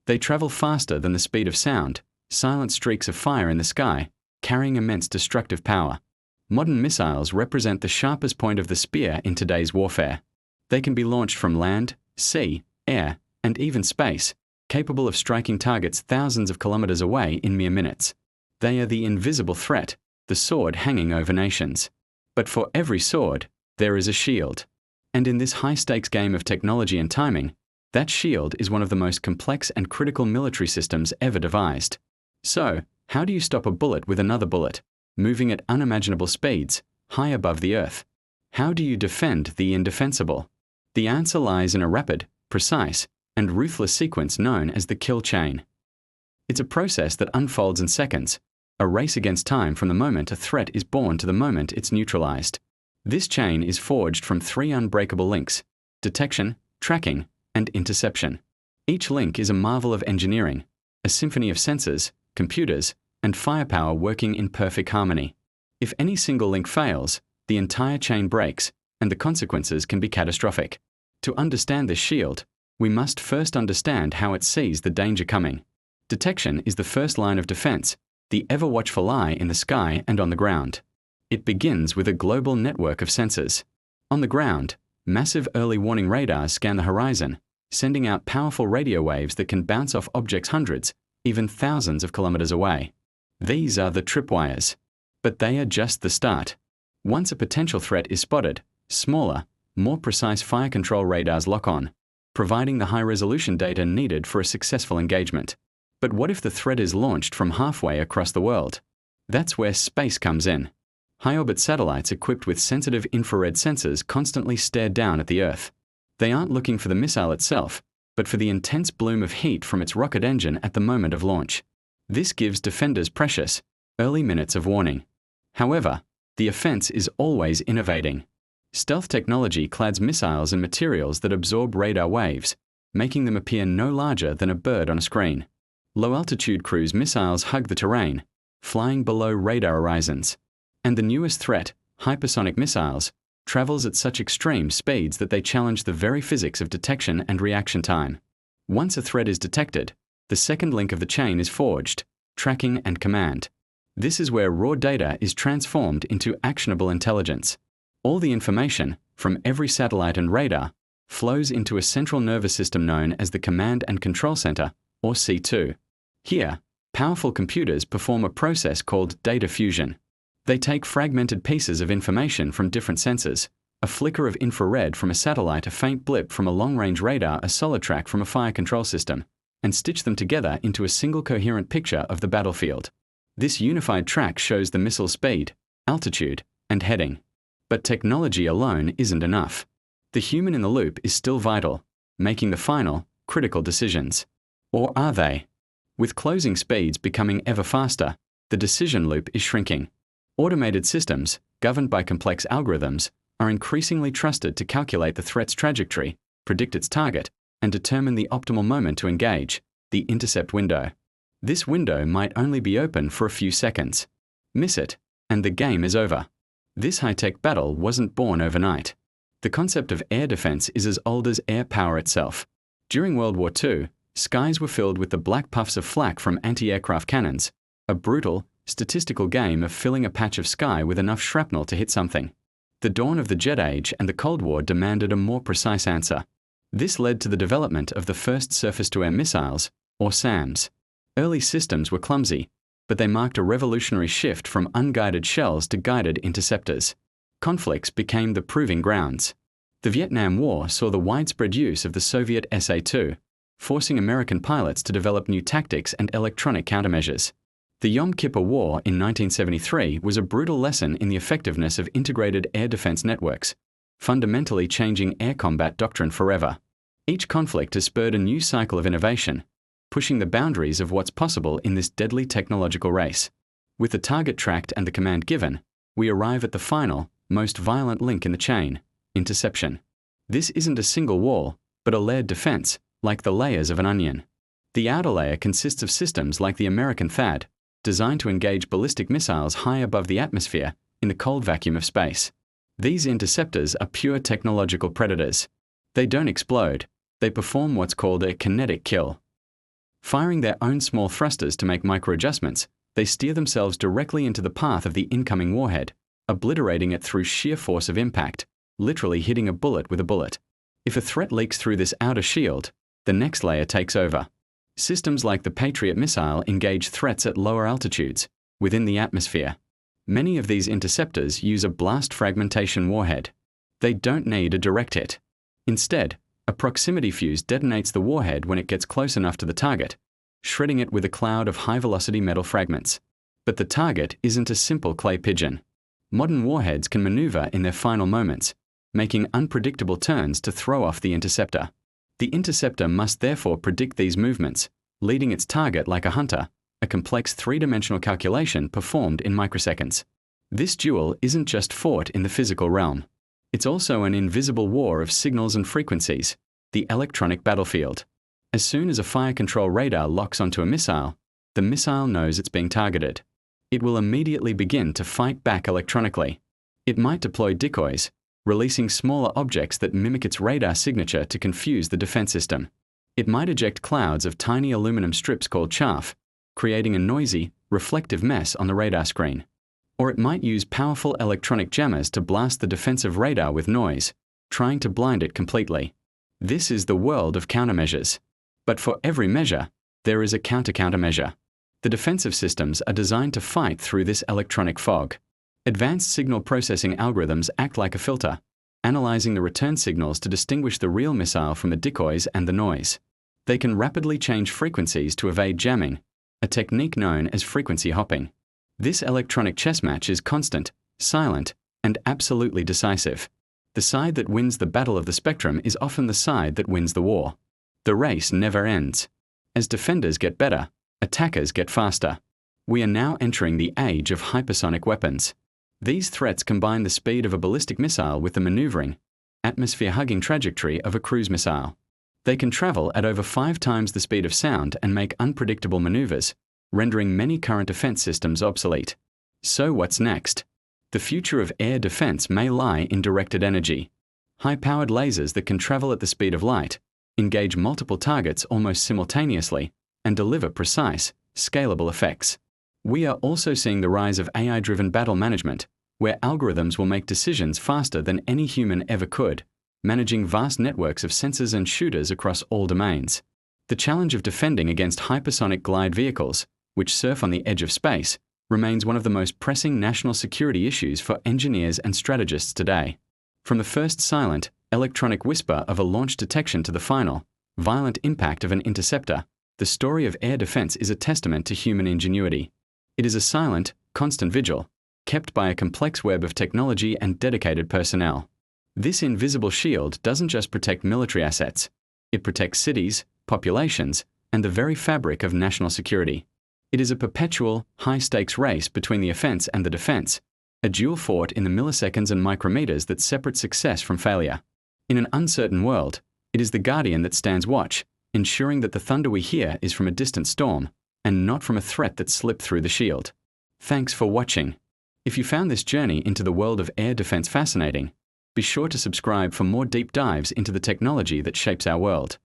They travel faster than the speed of sound, silent streaks of fire in the sky, carrying immense destructive power. Modern missiles represent the sharpest point of the spear in today's warfare. They can be launched from land, sea, air, and even space, capable of striking targets thousands of kilometers away in mere minutes. They are the invisible threat, the sword hanging over nations. But for every sword, there is a shield. And in this high-stakes game of technology and timing, that shield is one of the most complex and critical military systems ever devised. So, how do you stop a bullet with another bullet, moving at unimaginable speeds, high above the earth? How do you defend the indefensible? The answer lies in a rapid, precise, and ruthless sequence known as the kill chain. It's a process that unfolds in seconds, a race against time from the moment a threat is born to the moment it's neutralized. This chain is forged from 3 unbreakable links: detection, tracking, and interception. Each link is a marvel of engineering, a symphony of sensors, computers, and firepower working in perfect harmony. If any single link fails, the entire chain breaks, and the consequences can be catastrophic. To understand this shield, we must first understand how it sees the danger coming. Detection is the first line of defense, the ever-watchful eye in the sky and on the ground. It begins with a global network of sensors. On the ground, massive early warning radars scan the horizon, sending out powerful radio waves that can bounce off objects hundreds, even thousands of kilometers away. These are the tripwires. But they are just the start. Once a potential threat is spotted, smaller, more precise fire control radars lock on, providing the high-resolution data needed for a successful engagement. But what if the threat is launched from halfway across the world? That's where space comes in. High-orbit satellites equipped with sensitive infrared sensors constantly stare down at the Earth. They aren't looking for the missile itself, but for the intense bloom of heat from its rocket engine at the moment of launch. This gives defenders precious, early minutes of warning. However, the offense is always innovating. Stealth technology clads missiles in materials that absorb radar waves, making them appear no larger than a bird on a screen. Low-altitude cruise missiles hug the terrain, flying below radar horizons. And the newest threat, hypersonic missiles, travels at such extreme speeds that they challenge the very physics of detection and reaction time. Once a threat is detected, the second link of the chain is forged: tracking and command. This is where raw data is transformed into actionable intelligence. All the information, from every satellite and radar, flows into a central nervous system known as the Command and Control Center, or C2. Here, powerful computers perform a process called data fusion. They take fragmented pieces of information from different sensors, a flicker of infrared from a satellite, a faint blip from a long-range radar, a solid track from a fire control system, and stitch them together into a single coherent picture of the battlefield. This unified track shows the missile's speed, altitude, and heading. But technology alone isn't enough. The human in the loop is still vital, making the final, critical decisions. Or are they? With closing speeds becoming ever faster, the decision loop is shrinking. Automated systems, governed by complex algorithms, are increasingly trusted to calculate the threat's trajectory, predict its target, and determine the optimal moment to engage, the intercept window. This window might only be open for a few seconds. Miss it, and the game is over. This high-tech battle wasn't born overnight. The concept of air defense is as old as air power itself. During World War II, skies were filled with the black puffs of flak from anti-aircraft cannons, a brutal, statistical game of filling a patch of sky with enough shrapnel to hit something. The dawn of the jet age and the Cold War demanded a more precise answer. This led to the development of the first surface-to-air missiles, or SAMs. Early systems were clumsy, but they marked a revolutionary shift from unguided shells to guided interceptors. Conflicts became the proving grounds. The Vietnam War saw the widespread use of the Soviet SA-2, forcing American pilots to develop new tactics and electronic countermeasures. The Yom Kippur War in 1973 was a brutal lesson in the effectiveness of integrated air defense networks, fundamentally changing air combat doctrine forever. Each conflict has spurred a new cycle of innovation, pushing the boundaries of what's possible in this deadly technological race. With the target tracked and the command given, we arrive at the final, most violent link in the chain: interception. This isn't a single wall, but a layered defense, like the layers of an onion. The outer layer consists of systems like the American THAAD, designed to engage ballistic missiles high above the atmosphere in the cold vacuum of space. These interceptors are pure technological predators. They don't explode. They perform what's called a kinetic kill. Firing their own small thrusters to make micro-adjustments, they steer themselves directly into the path of the incoming warhead, obliterating it through sheer force of impact, literally hitting a bullet with a bullet. If a threat leaks through this outer shield, the next layer takes over. Systems like the Patriot missile engage threats at lower altitudes, within the atmosphere. Many of these interceptors use a blast fragmentation warhead. They don't need a direct hit. Instead, a proximity fuse detonates the warhead when it gets close enough to the target, shredding it with a cloud of high-velocity metal fragments. But the target isn't a simple clay pigeon. Modern warheads can maneuver in their final moments, making unpredictable turns to throw off the interceptor. The interceptor must therefore predict these movements, leading its target like a hunter, a complex three-dimensional calculation performed in microseconds. This duel isn't just fought in the physical realm. It's also an invisible war of signals and frequencies, the electronic battlefield. As soon as a fire control radar locks onto a missile, the missile knows it's being targeted. It will immediately begin to fight back electronically. It might deploy decoys, releasing smaller objects that mimic its radar signature to confuse the defense system. It might eject clouds of tiny aluminum strips called chaff, creating a noisy, reflective mess on the radar screen. Or it might use powerful electronic jammers to blast the defensive radar with noise, trying to blind it completely. This is the world of countermeasures. But for every measure, there is a countermeasure. The defensive systems are designed to fight through this electronic fog. Advanced signal processing algorithms act like a filter, analyzing the return signals to distinguish the real missile from the decoys and the noise. They can rapidly change frequencies to evade jamming, a technique known as frequency hopping. This electronic chess match is constant, silent, and absolutely decisive. The side that wins the battle of the spectrum is often the side that wins the war. The race never ends. As defenders get better, attackers get faster. We are now entering the age of hypersonic weapons. These threats combine the speed of a ballistic missile with the maneuvering, atmosphere-hugging trajectory of a cruise missile. They can travel at over 5 times the speed of sound and make unpredictable maneuvers, rendering many current defense systems obsolete. So what's next? The future of air defense may lie in directed energy. High-powered lasers that can travel at the speed of light, engage multiple targets almost simultaneously, and deliver precise, scalable effects. We are also seeing the rise of AI-driven battle management, where algorithms will make decisions faster than any human ever could, managing vast networks of sensors and shooters across all domains. The challenge of defending against hypersonic glide vehicles, which surf on the edge of space, remains one of the most pressing national security issues for engineers and strategists today. From the first silent, electronic whisper of a launch detection to the final, violent impact of an interceptor, the story of air defense is a testament to human ingenuity. It is a silent, constant vigil, kept by a complex web of technology and dedicated personnel. This invisible shield doesn't just protect military assets. It protects cities, populations, and the very fabric of national security. It is a perpetual, high-stakes race between the offense and the defense, a duel fought in the milliseconds and micrometers that separate success from failure. In an uncertain world, it is the guardian that stands watch, ensuring that the thunder we hear is from a distant storm, and not from a threat that slipped through the shield. Thanks for watching. If you found this journey into the world of air defense fascinating, be sure to subscribe for more deep dives into the technology that shapes our world.